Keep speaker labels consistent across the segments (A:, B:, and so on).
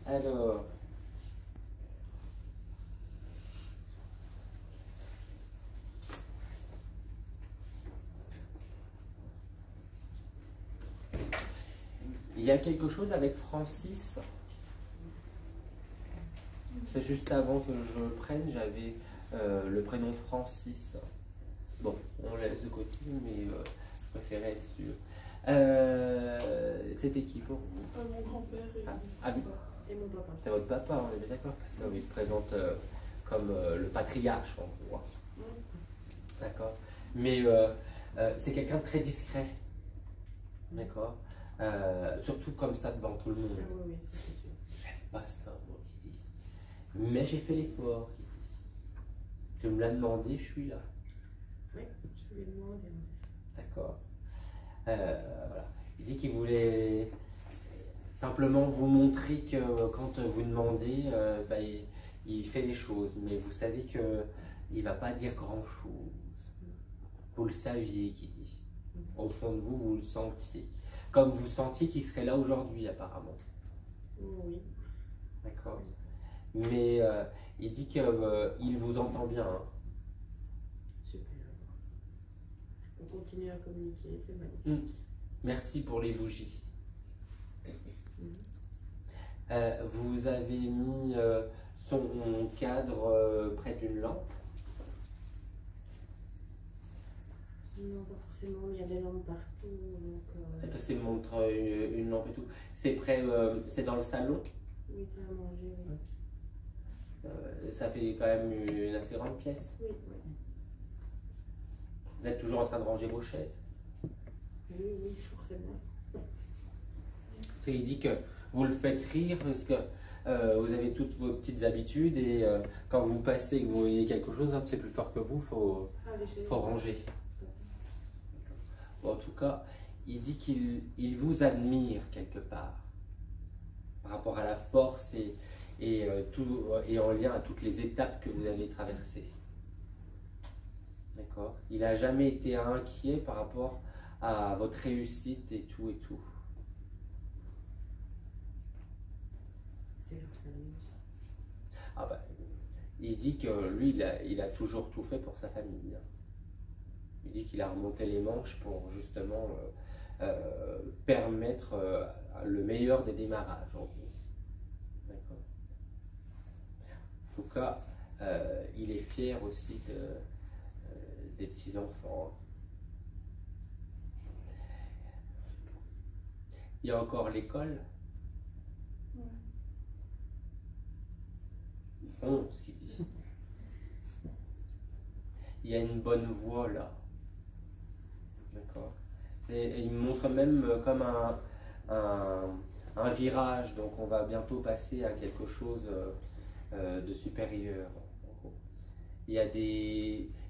A: Alors, il y a quelque chose avec Francis. C'est juste avant que je le prenne, j'avais le prénom Francis. Bon, on laisse de côté, mais je préférais être sûr. C'était qui pour vous?
B: Mon grand-père et mon papa.
A: C'est votre papa, on est d'accord, parce qu'il se présente comme le patriarche en gros. D'accord. Mais c'est quelqu'un de très discret. D'accord. Surtout comme ça devant tout le monde.
B: Oui, c'est sûr.
A: J'aime pas ça, moi, qui dit. Mais j'ai fait l'effort, qui dit. Tu me l'as demandé, je suis là.
B: Oui, je lui ai demandé.
A: D'accord. Voilà. Il dit qu'il voulait simplement vous montrer que quand vous demandez, il fait des choses. Mais vous savez qu'il ne va pas dire grand-chose. Vous le saviez, qui dit. Au fond de vous, vous le sentiez. Comme vous sentiez qu'il serait là aujourd'hui, apparemment.
B: Oui.
A: D'accord. Mais il dit qu'il vous entend bien. Hein.
B: Super. On continue à communiquer, c'est magnifique.
A: Merci pour les bougies. Vous avez mis son cadre près d'une lampe.
B: Non, pas forcément, il y a des lampes partout. Donc,
A: Parce qu'il montre une lampe et tout. C'est près, c'est dans le salon.
B: Oui, c'est à manger, oui.
A: Ça fait quand même une assez grande pièce.
B: Oui, oui.
A: Vous êtes toujours en train de ranger vos chaises.
B: Oui, oui, forcément.
A: Il dit que vous le faites rire parce que vous avez toutes vos petites habitudes et quand vous passez et que vous voyez quelque chose, c'est plus fort que vous, faut ranger. Bon, en tout cas, il dit qu'il vous admire quelque part par rapport à la force et en lien à toutes les étapes que vous avez traversées. D'accord. Il n'a jamais été inquiet par rapport à votre réussite et tout et tout.
B: C'est genre ça aussi.
A: Ah bah, il dit que lui, il a toujours tout fait pour sa famille. Il dit qu'il a remonté les manches pour justement permettre le meilleur des démarrages, en gros. D'accord. En tout cas, il est fier aussi des petits-enfants. Il y a encore l'école.
B: Ouais.
A: Ce qu'il dit. Il y a une bonne voie là. D'accord. Il me montre même comme un virage, donc on va bientôt passer à quelque chose de supérieur. Il y a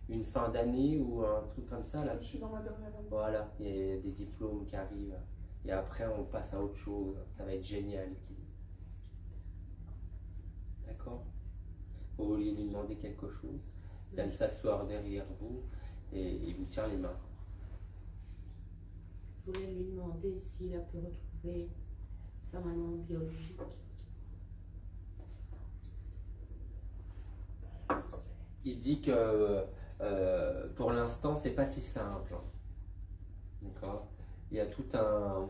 A: une fin d'année ou un truc comme ça là.
B: Je suis dans ma dernière année.
A: Voilà, il y a des diplômes qui arrivent. Et après, on passe à autre chose. Ça va être génial. D'accord. Vous vouliez lui demander quelque chose. Il vient de s'asseoir derrière vous et il vous tient les mains.
B: Je voulais lui demander s'il a pu retrouver sa maman biologique.
A: Il dit que pour l'instant, c'est pas si simple. D'accord. Il y a tout un.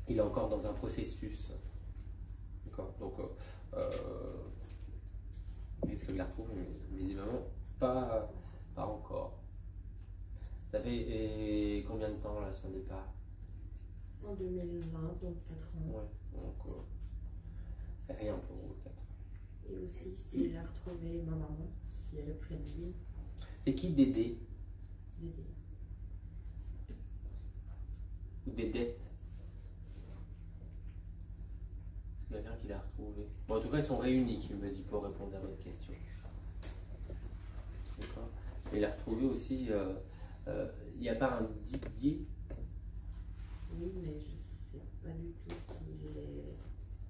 A: Il est encore dans un processus. D'accord. Donc, il risque de la retrouver, mais visiblement, pas encore. Ça fait combien de temps là son départ?
B: En 2020, donc 4 ans.
A: Ouais, donc c'est rien pour vous, 4 ans.
B: Et aussi s'il a retrouvé ma maman, si elle est près de lui.
A: C'est qui Dédé?
B: Dédé.
A: Ou Dédette? C'est quelqu'un qui l'a retrouvé. Bon, en tout cas, ils sont réunis, qu'il me dit, pour répondre à votre question. D'accord. Et il a retrouvé aussi. Il n'y a pas un Didier?
B: Oui, mais je ne sais pas du tout s'il est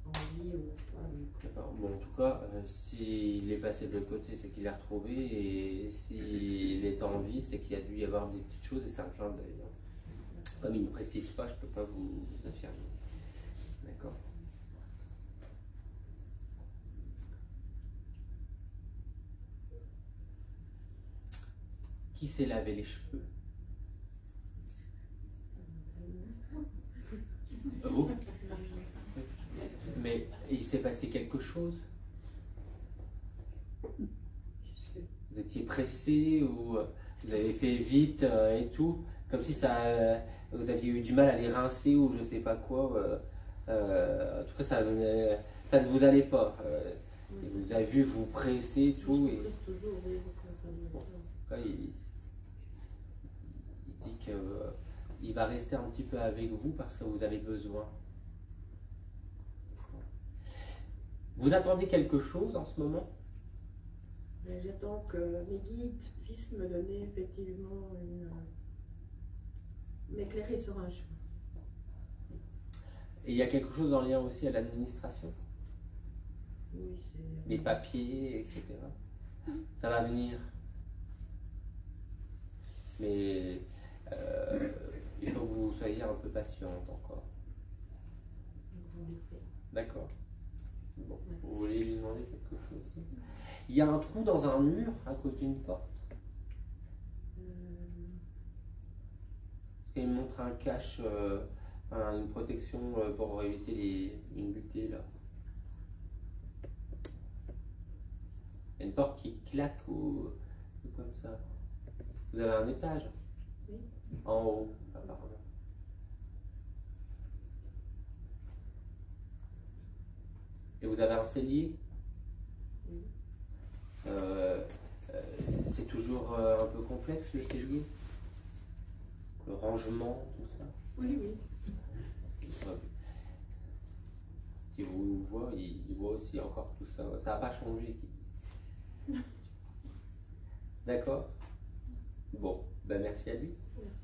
B: en vie ou pas.
A: D'accord. Bon, en tout cas, s'il est passé de l'autre côté, c'est qu'il l'a retrouvé. Et s'il est en vie, c'est qu'il y a dû y avoir des petites choses et c'est un clin d'œil. Comme il ne précise pas, je ne peux pas vous affirmer. D'accord. qui s'est lavé les cheveux? Vous? Mais il s'est passé quelque chose? Vous étiez pressé ou vous avez fait vite et tout? Comme si ça, vous aviez eu du mal à les rincer ou je sais pas quoi. En tout cas, ça ne vous allait pas. Il vous a vu vous presser et tout.
B: Je presse toujours, oui,
A: Quand il dit qu'il va rester un petit peu avec vous parce que vous avez besoin. Vous attendez quelque chose en ce moment?
B: J'attends que mes guides puissent me donner effectivement m'éclairer sur un chemin.
A: Et il y a quelque chose en lien aussi à l'administration?
B: Oui, c'est...
A: Des papiers, etc. Ça va venir. Mais il faut que vous soyez un peu patiente encore. D'accord. Bon, vous voulez lui demander quelque chose? Il y a un trou dans un mur à cause d'une porte. Parce qu'il montre un cache, une protection pour éviter une butée là. Il y a une porte qui claque ou comme ça. Vous avez un étage?
B: Oui.
A: En haut, apparemment. Et vous avez un cellier?
B: Oui.
A: C'est toujours un peu complexe le cellier? Le rangement, tout ça?
B: Oui, oui.
A: Si vous voit, il voit aussi encore tout ça. Ça n'a pas changé. D'accord? Bon, ben merci à lui.
B: Merci.